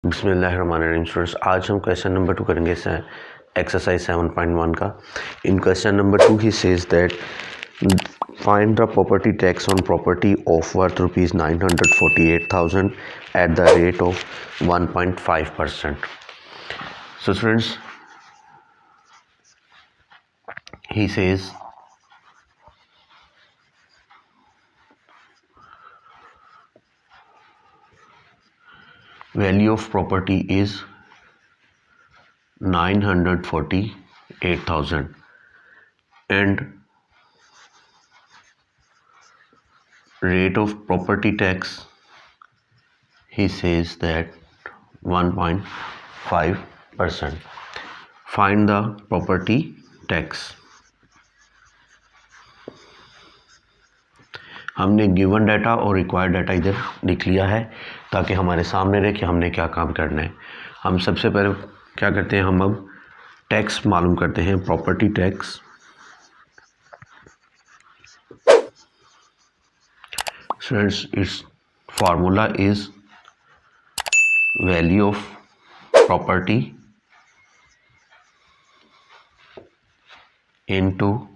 बिस्मिल्लाहिर्रहमानिर्रहीम स्टूडेंट्स, आज हम क्वेश्चन नंबर 2 करेंगे एक्सरसाइज 7.1 का। In question number 2 he says that find the property tax on property of worth rupees 948,000 at the rate of 1.5%। So students, he says value of property is 948,000 and rate of property tax, he says that 1.5%. Find the property tax. हमने given data और required data इधर लिख लिया है ताकि हमारे सामने रहे कि हमने क्या काम करना है। हम सबसे पहले क्या करते हैं, हम अब टैक्स मालूम करते हैं, property tax. Students, it's formula is value of property into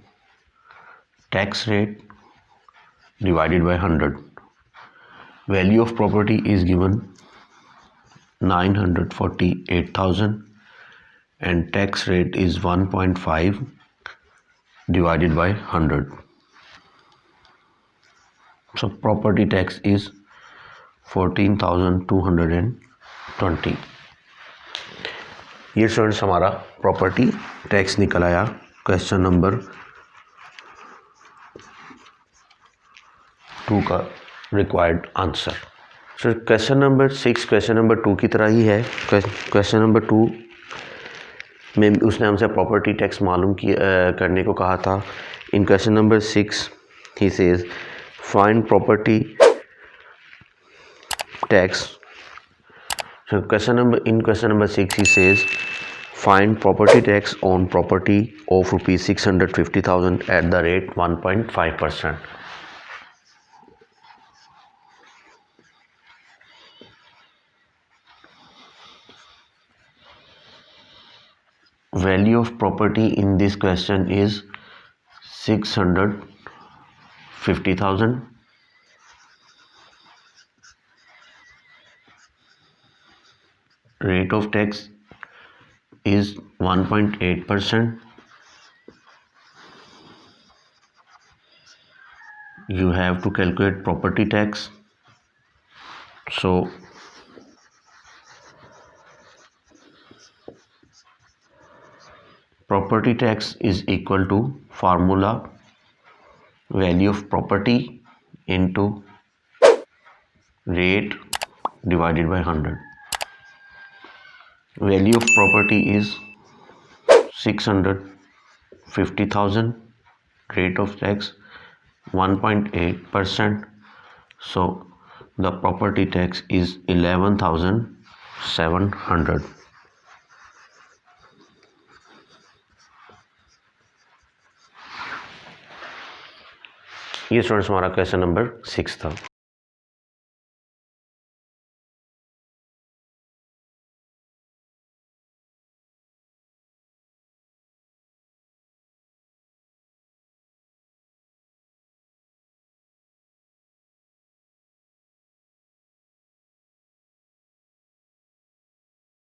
tax rate divided by 100. Value of property is given 948,000 and tax rate is 1.5 divided by 100. So property tax is 14,220. ये स्टूडेंट्स हमारा property tax निकल आया question number 2 का required answer. So question number 6 question number 2 की तरह ही है। Question number 2 में उसने हमसे प्रॉपर्टी टैक्स मालूम करने को कहा था। In question number 6 he says find property tax. Question number 6 he says find property tax on property of rupees 650,000 at the rate 1.5%। Value of property in this question is 650,000. Rate of tax is 1.8%. You have to calculate property tax. So property tax is equal to formula value of property into rate divided by 100. Value of property is 650,000, rate of tax 1.8%. So the property tax is 11,700. ये students हमारा question number 6 था।